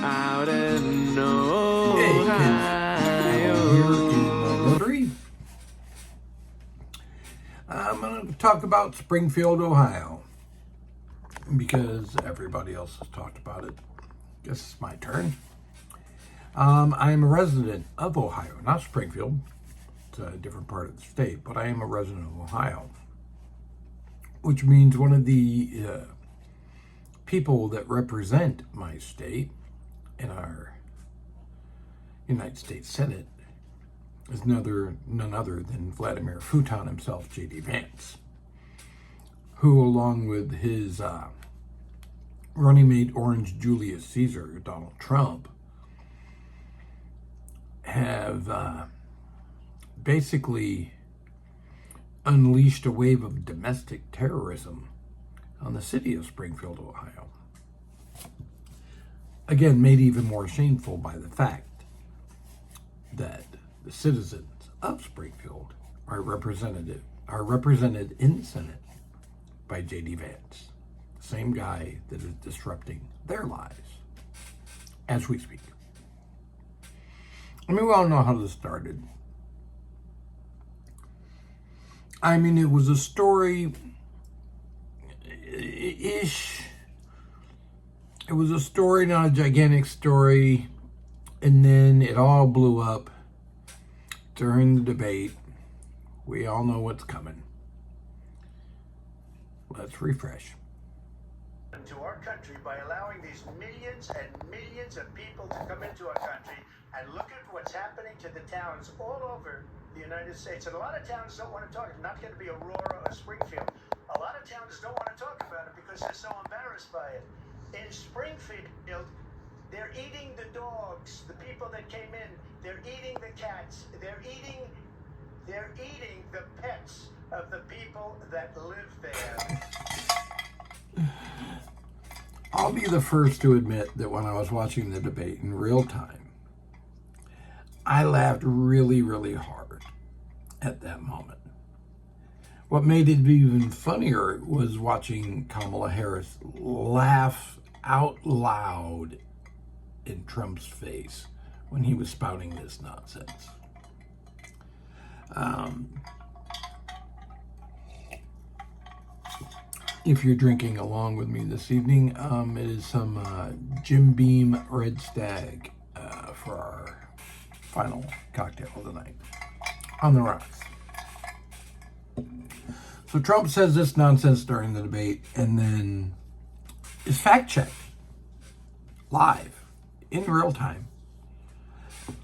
out in Ohio. Hey kids, here in Nerdery. I'm going to talk about Springfield, Ohio, because everybody else has talked about it. Guess it's my turn. I am a resident of Ohio, not Springfield. It's a different part of the state, but I am a resident of Ohio, which means one of the people that represent my state in our United States Senate is none other than Vladimir Futon himself, J.D. Vance, who, along with his running mate Orange Julius Caesar, Donald Trump, have basically unleashed a wave of domestic terrorism on the city of Springfield, Ohio. Again, made even more shameful by the fact that the citizens of Springfield are represented in the Senate by J.D. Vance, the same guy that is disrupting their lives as we speak. I mean, we all know how this started. I mean, it was a story-ish. It was a story, not a gigantic story. And then it all blew up during the debate. We all know what's coming. Let's refresh. To our country by allowing these millions and millions of people to come into our country, and look at what's happening to the towns all over the United States. And a lot of towns don't want to talk. It's not going to be Aurora or Springfield. A lot of towns don't want to talk about it because they're so embarrassed by it. In Springfield, they're eating the dogs, the people that came in. They're eating the cats. They're eating the pets of the people that live there. I'll be the first to admit that when I was watching the debate in real time, I laughed really, really hard at that moment. What made it even funnier was watching Kamala Harris laugh out loud in Trump's face when he was spouting this nonsense. If you're drinking along with me this evening, it is some Jim Beam Red Stag for our final cocktail of the night on the rocks. So Trump says this nonsense during the debate and then is fact-checked live in real time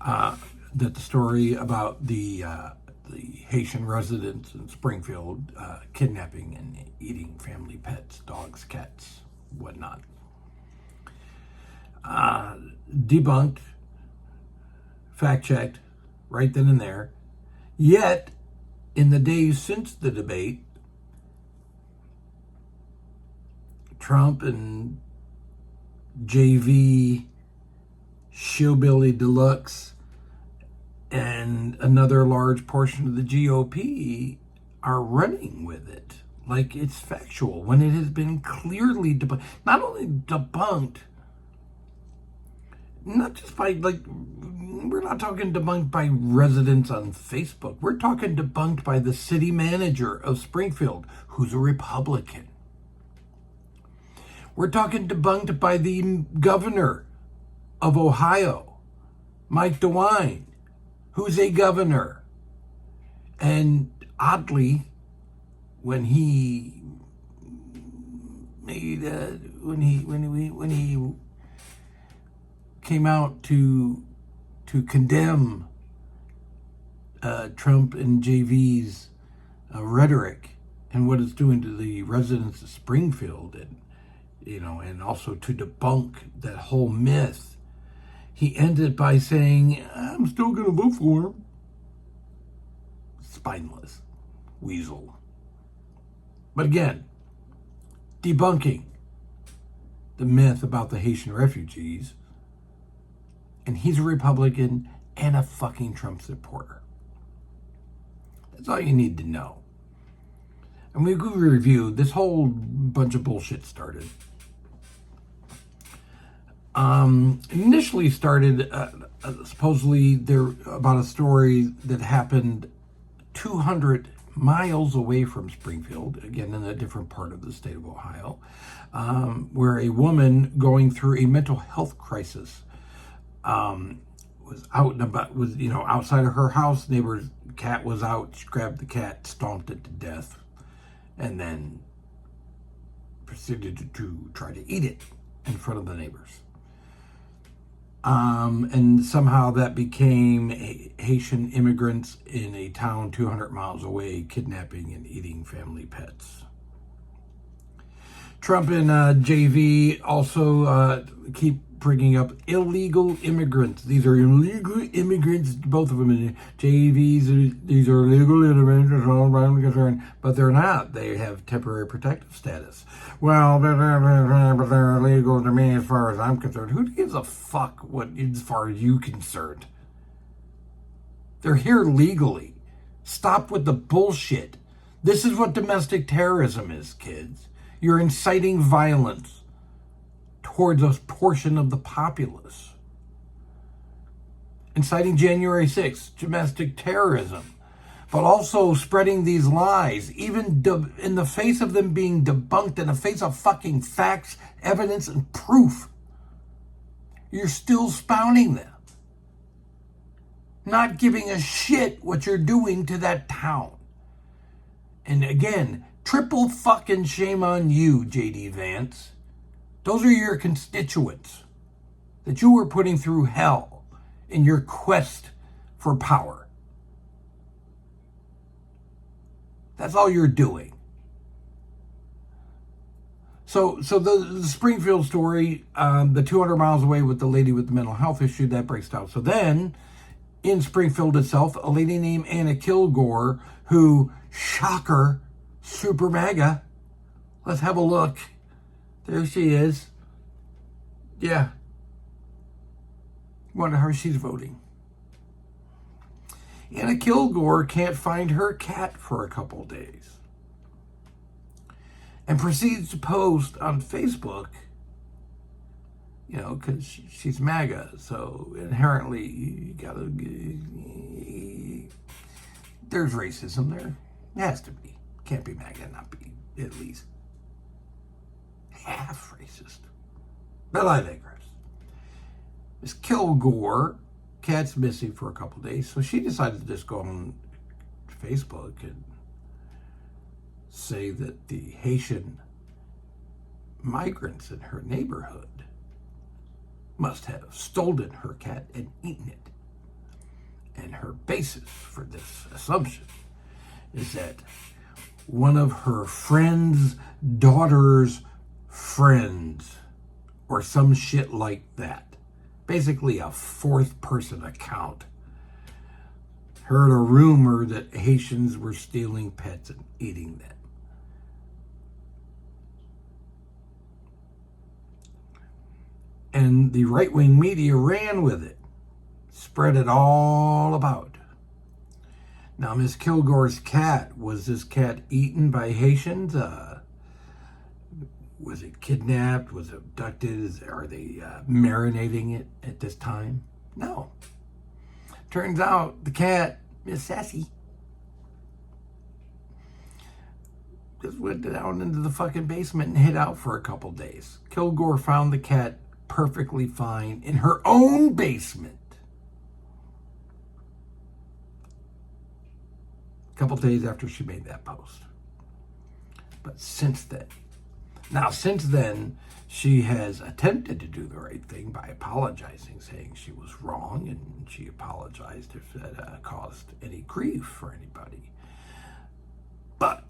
that the story about the Haitian residents in Springfield kidnapping and eating family pets, dogs, cats, whatnot, debunked, fact-checked right then and there. Yet, in the days since the debate, Trump and JV, Shillbilly Deluxe, and another large portion of the GOP are running with it like it's factual when it has been clearly debunked. Not only debunked, not just by, we're not talking debunked by residents on Facebook. We're talking debunked by the city manager of Springfield, who's a Republican. We're talking debunked by the governor of Ohio, Mike DeWine, who's a governor. And oddly, when he made when he came out to condemn Trump and JV's rhetoric and what it's doing to the residents of Springfield, and also to debunk that whole myth, he ended by saying, "I'm still going to vote for him." Spineless weasel. But again, debunking the myth about the Haitian refugees, and he's a Republican and a fucking Trump supporter. That's all you need to know. And we could review this whole bunch of bullshit started Initially started supposedly there about a story that happened 200 miles away from Springfield, again in a different part of the state of Ohio, where a woman going through a mental health crisis was out and about, was outside of her house. Neighbor's cat was out. She grabbed the cat, stomped it to death, and then proceeded to try to eat it in front of the neighbors. And somehow that became Haitian immigrants in a town 200 miles away kidnapping and eating family pets. Trump and JV also keep bringing up illegal immigrants. These are illegal immigrants, both of them. And JVs, these are illegal immigrants, as all around concerned, but they're not. They have temporary protective status. Well, but they're illegal to me as far as I'm concerned. Who gives a fuck what, as far as you concerned? They're here legally. Stop with the bullshit. This is what domestic terrorism is, kids. You're inciting violence towards a portion of the populace. Inciting January 6th, domestic terrorism, but also spreading these lies, even in the face of them being debunked, in the face of fucking facts, evidence, and proof. You're still spouting them. Not giving a shit what you're doing to that town. And again, triple fucking shame on you, J.D. Vance. Those are your constituents that you were putting through hell in your quest for power. That's all you're doing. So the Springfield story, the 200 miles away with the lady with the mental health issue, that breaks down. So then, in Springfield itself, a lady named Anna Kilgore, who, shocker, super MAGA. Let's have a look. There she is. Yeah. Wonder how she's voting. Anna Kilgore can't find her cat for a couple days. And proceeds to post on Facebook, because she's MAGA. So inherently, you gotta, there's racism there. It has to be. Can't be MAGA and not be at least half racist. But I digress. Miss Kilgore, cat's missing for a couple days, so she decided to just go on Facebook and say that the Haitian migrants in her neighborhood must have stolen her cat and eaten it. And her basis for this assumption is that one of her friend's daughter's friends, or some shit like that, basically a fourth person account, heard a rumor that Haitians were stealing pets and eating them. And the right-wing media ran with it, spread it all about. Now, Miss Kilgore's cat, was this cat eaten by Haitians? Was it kidnapped? Was it abducted? Are they marinating it at this time? No. Turns out the cat, Miss Sassy, just went down into the fucking basement and hid out for a couple days. Kilgore found the cat perfectly fine in her own basement. A couple days after she made that post. But since then, she has attempted to do the right thing by apologizing, saying she was wrong, and she apologized if that caused any grief for anybody. But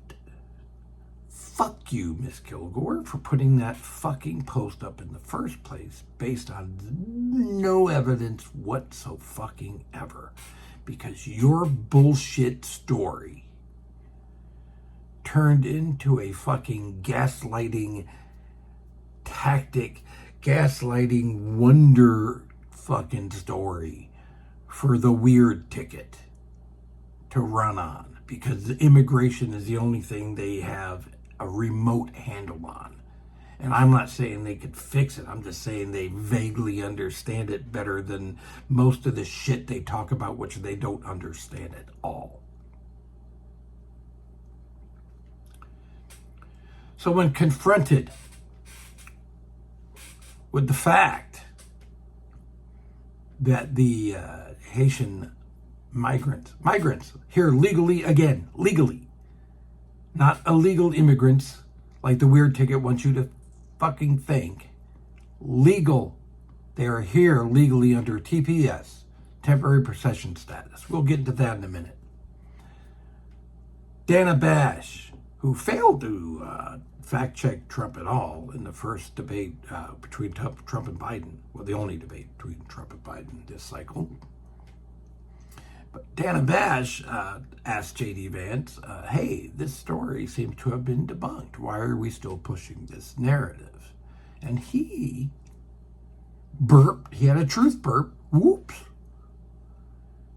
fuck you, Miss Kilgore, for putting that fucking post up in the first place based on no evidence whatsoever. Because your bullshit story turned into a fucking gaslighting tactic, gaslighting wonder fucking story for the weird ticket to run on, because immigration is the only thing they have a remote handle on. And I'm not saying they could fix it. I'm just saying they vaguely understand it better than most of the shit they talk about, which they don't understand at all. So when confronted with the fact that the Haitian migrants here legally, again, legally, not illegal immigrants like the weird ticket wants you to fucking think, legal, they are here legally under TPS, temporary possession status. We'll get into that in a minute. Dana Bash, who failed to fact check Trump at all in the first debate between Trump and Biden, well, the only debate between Trump and Biden this cycle. But Dana Bash asked J.D. Vance, hey, this story seems to have been debunked. Why are we still pushing this narrative? And he burped. He had a truth burp. Whoops.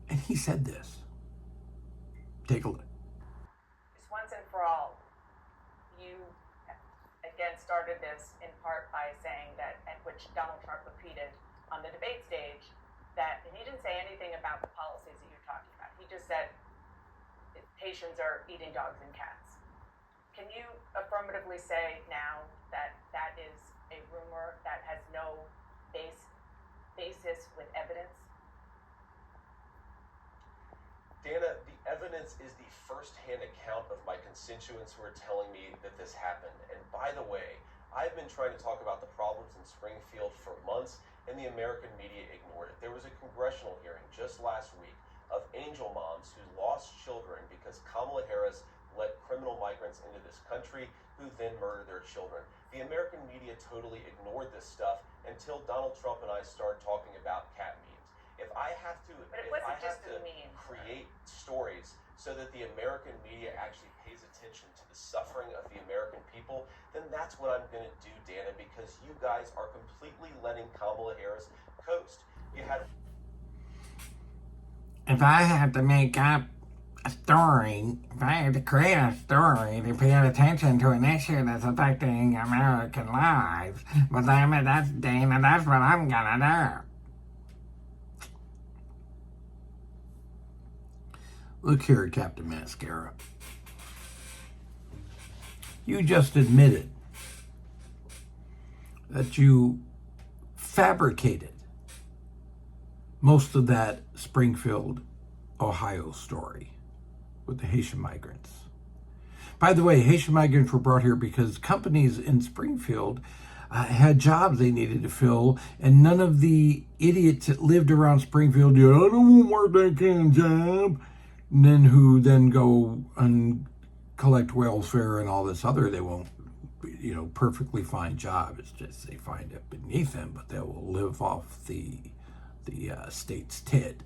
And he said this. Take a look. Just once and for all, you again started this in part by saying that, and which Donald Trump repeated on the debate stage, that he didn't say anything about the policies that you're talking about. He just said Haitians are eating dogs and cats. Can you affirmatively say now that that is a rumor that has no basis with evidence? Dana, the evidence is the first-hand account of my constituents who are telling me that this happened. And by the way, I've been trying to talk about the problems in Springfield for months, and the American media ignored it. There was a congressional hearing just last week of angel moms who lost children because Kamala Harris let criminal migrants into this country who then murdered their children. The American media totally ignored this stuff until Donald Trump and I started talking about cat memes. If I have to, create stories so that the American media actually pays attention to the suffering of the American people, then that's what I'm going to do, Dana, because you guys are completely letting Kamala Harris coast. If I had to make up a story, if I had to create a story to pay attention to an issue that's affecting American lives, but that's Dana, that's what I'm going to do. Look here, Captain Mascara. You just admitted that you fabricated most of that Springfield, Ohio story with the Haitian migrants. By the way, Haitian migrants were brought here because companies in Springfield had jobs they needed to fill, and none of the idiots that lived around Springfield, I don't want to work that kind of job, and then who then go and collect welfare and all this other, they won't, perfectly fine job. It's just they find it beneath them, but they will live off the state's tit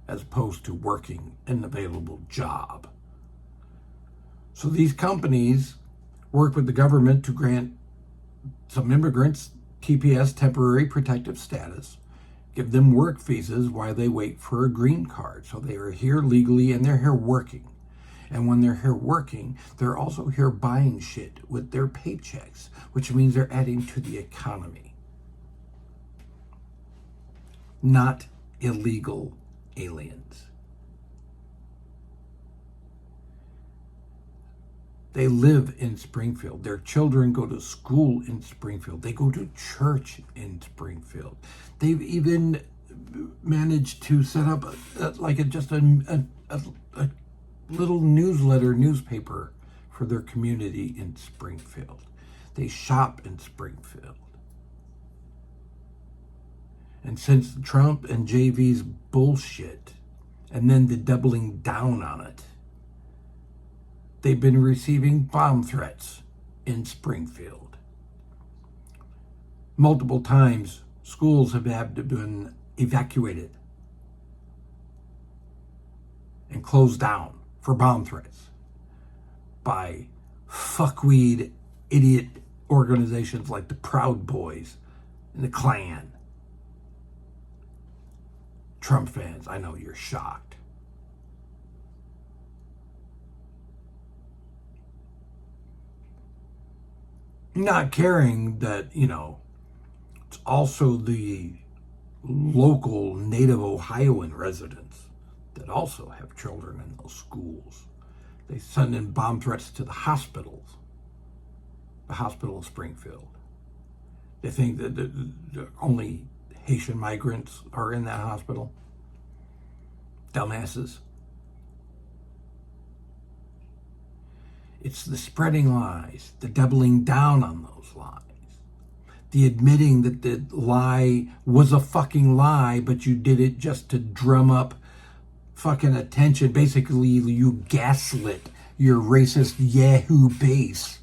as opposed to working an available job. So these companies work with the government to grant some immigrants TPS, temporary protective status, give them work visas while they wait for a green card. So they are here legally and they're here working. And when they're here working, they're also here buying shit with their paychecks, which means they're adding to the economy. Not illegal aliens. They live in Springfield. Their children go to school in Springfield. They go to church in Springfield. They've even managed to set up a little newspaper for their community in Springfield. They shop in Springfield. And since Trump and JV's bullshit, and then the doubling down on it, they've been receiving bomb threats in Springfield. Multiple times, schools have had to been evacuated and closed down for bomb threats by fuckweed idiot organizations like the Proud Boys and the Klan. Trump fans, I know you're shocked. not caring that, it's also the local native Ohioan residents that also have children in those schools. They send in bomb threats to the hospital in Springfield. They think that the only Haitian migrants are in that hospital. Dumbasses. It's the spreading lies, the doubling down on those lies, the admitting that the lie was a fucking lie, but you did it just to drum up fucking attention. Basically, you gaslit your racist Yahoo base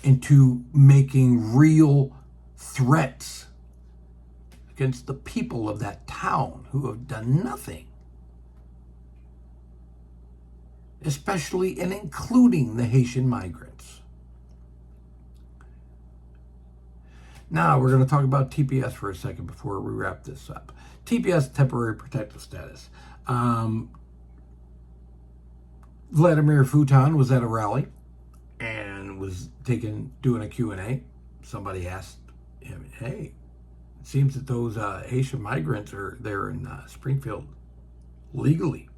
into making real threats against the people of that town who have done nothing, especially and including the Haitian migrants. Now we're going to talk about TPS for a second before we wrap this up. TPS, temporary protective status. Vladimir Futon was at a rally and was doing a Q&A. Somebody asked him, hey, it seems that those Haitian migrants are there in Springfield legally,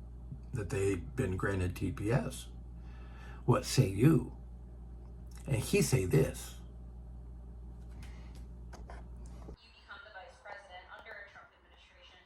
that they've been granted TPS. What say you? And he say this. You become the vice president under a Trump administration.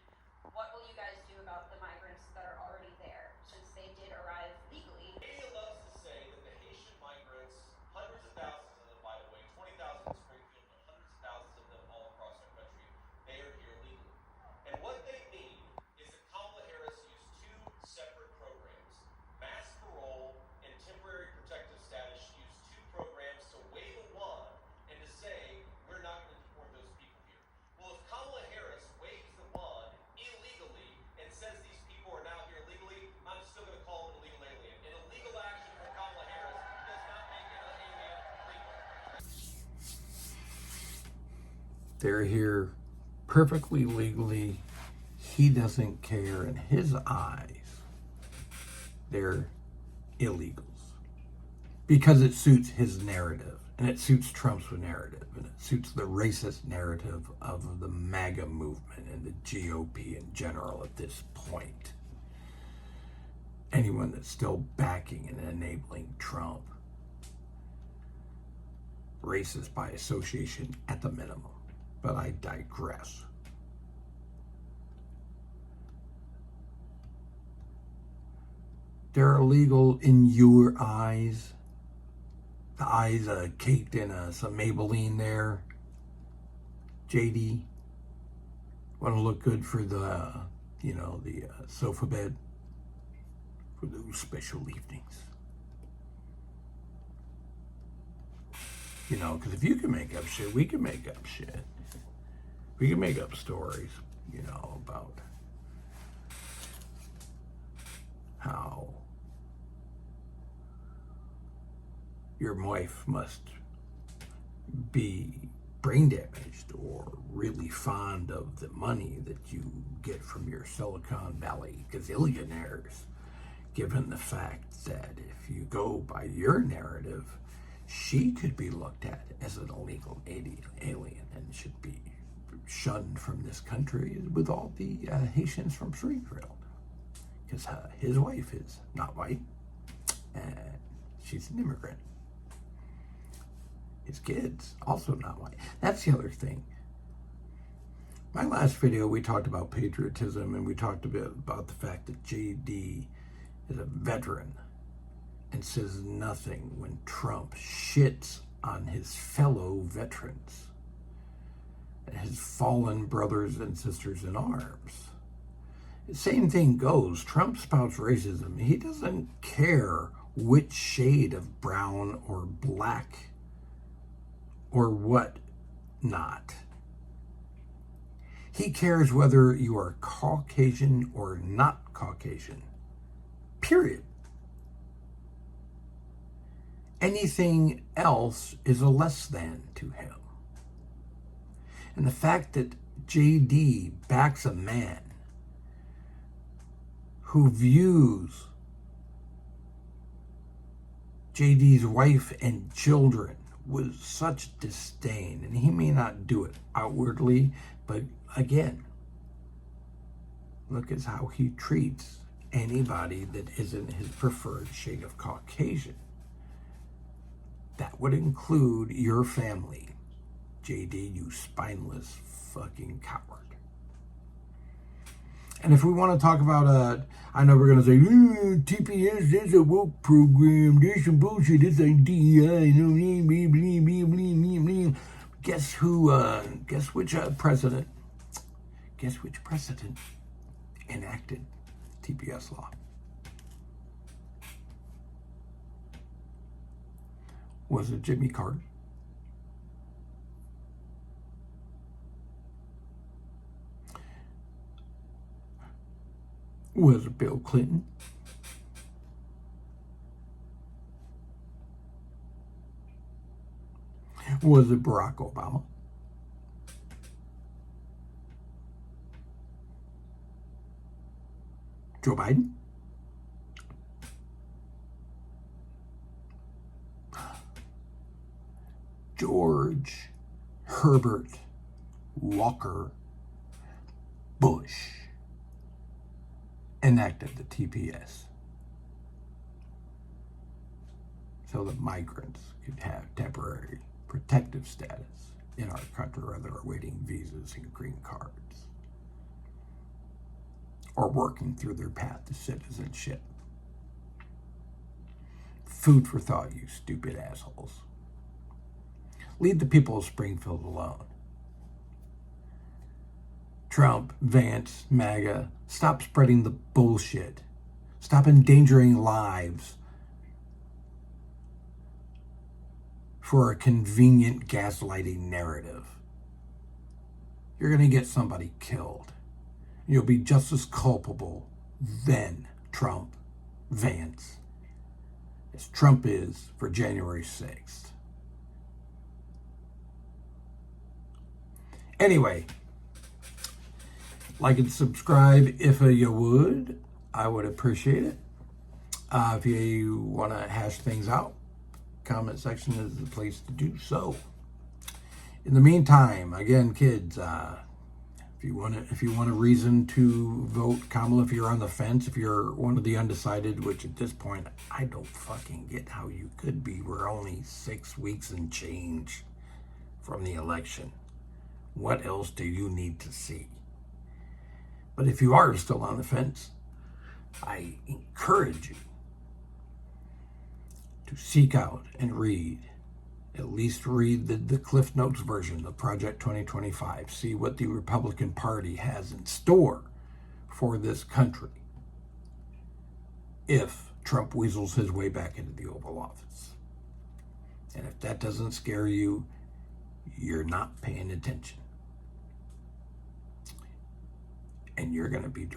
What will you guys do about the migrants that are already there, since they did arrive legally? Media loves to say that the Haitian migrants, hundreds of thousands of them, by the way, 20,000 in Springfield, but hundreds of thousands of them all across our country, they are here legally. And what they mean is that Kamala Harris used two separate programs, mass parole and temporary protective status. She used two programs to wave a wand and to say, we're not going to deport those people here. Well, if Kamala Harris waves the wand illegally and says these people are now here legally, I'm still going to call them an illegal alien. An illegal action from Kamala Harris does not make an alien legal. They're here perfectly legally. He doesn't care. In his eyes, they're illegals because it suits his narrative, and it suits Trump's narrative, and it suits the racist narrative of the MAGA movement and the GOP in general at this point. Anyone that's still backing and enabling Trump, racist by association at the minimum. But I digress. They're illegal in your eyes. The eyes caked in some Maybelline there. JD, want to look good for the, the sofa bed for those special evenings. Because if you can make up shit, we can make up shit. We can make up stories, about how your wife must be brain damaged or really fond of the money that you get from your Silicon Valley gazillionaires, given the fact that if you go by your narrative, she could be looked at as an illegal alien and should be shunned from this country with all the Haitians from Springfield. Because his wife is not white and she's an immigrant. His kids, also not white. That's the other thing. My last video, we talked about patriotism, and we talked a bit about the fact that JD is a veteran and says nothing when Trump shits on his fellow veterans and his fallen brothers and sisters in arms. The same thing goes. Trump spouts racism. He doesn't care which shade of brown or black or what not. He cares whether you are Caucasian or not Caucasian. Period. Anything else is a less than to him. And the fact that JD backs a man who views JD's wife and children with such disdain, and he may not do it outwardly, but again, look at how he treats anybody that isn't his preferred shade of Caucasian. That would include your family. JD, you spineless fucking coward. And if we want to talk about, I know we're going to say, TPS, that's a woke program, there's some bullshit, it's like DEI, guess which president enacted TPS law? Was it Jimmy Carter? Was it Bill Clinton? Was it Barack Obama? Joe Biden? George Herbert Walker Bush enacted the TPS so that migrants could have temporary protective status in our country while they're awaiting visas and green cards or working through their path to citizenship. Food for thought, you stupid assholes. Leave the people of Springfield alone. Trump, Vance, MAGA, stop spreading the bullshit. Stop endangering lives for a convenient gaslighting narrative. You're going to get somebody killed. You'll be just as culpable then, Trump, Vance, as Trump is for January 6th. Anyway, like and subscribe if you would. I would appreciate it. If you want to hash things out, comment section is the place to do so. In the meantime, again, kids, if you want a reason to vote Kamala, if you're on the fence, if you're one of the undecided, which at this point I don't fucking get how you could be. We're only 6 weeks and change from the election. What else do you need to see? But if you are still on the fence, I encourage you to seek out and read, at least read the Cliff Notes version of Project 2025. See what the Republican Party has in store for this country if Trump weasels his way back into the Oval Office. And if that doesn't scare you, you're not paying attention. And you're going to be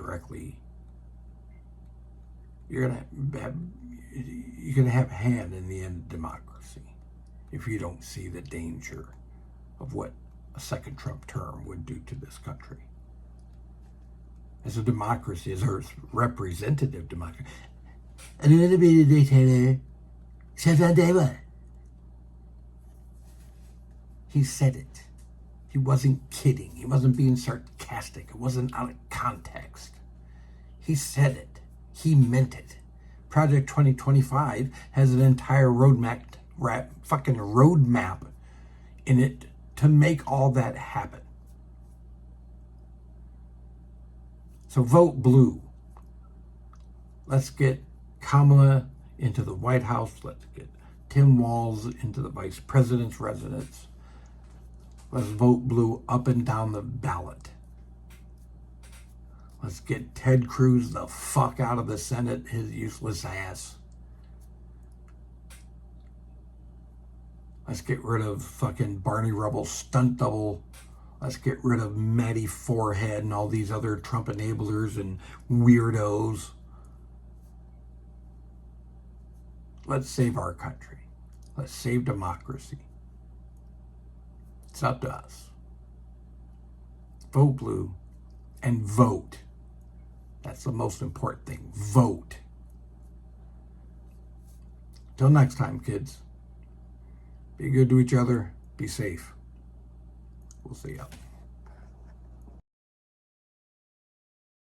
you're going to have a hand in the end of democracy if you don't see the danger of what a second Trump term would do to this country. As a democracy, as a representative democracy. A little bit of dictator. He said it. He wasn't kidding. He wasn't being sarcastic. It wasn't out of context. He said it. He meant it. Project 2025 has an entire roadmap in it to make all that happen. So vote blue. Let's get Kamala into the White House. Let's get Tim Walz into the vice president's residence. Let's vote blue up and down the ballot. Let's get Ted Cruz the fuck out of the Senate, his useless ass. Let's get rid of fucking Barney Rubble's stunt double. Let's get rid of Matty Forehead and all these other Trump enablers and weirdos. Let's save our country. Let's save democracy. It's up to us. Vote blue and vote. That's the most important thing. Vote. Till next time, kids. Be good to each other. Be safe. We'll see ya.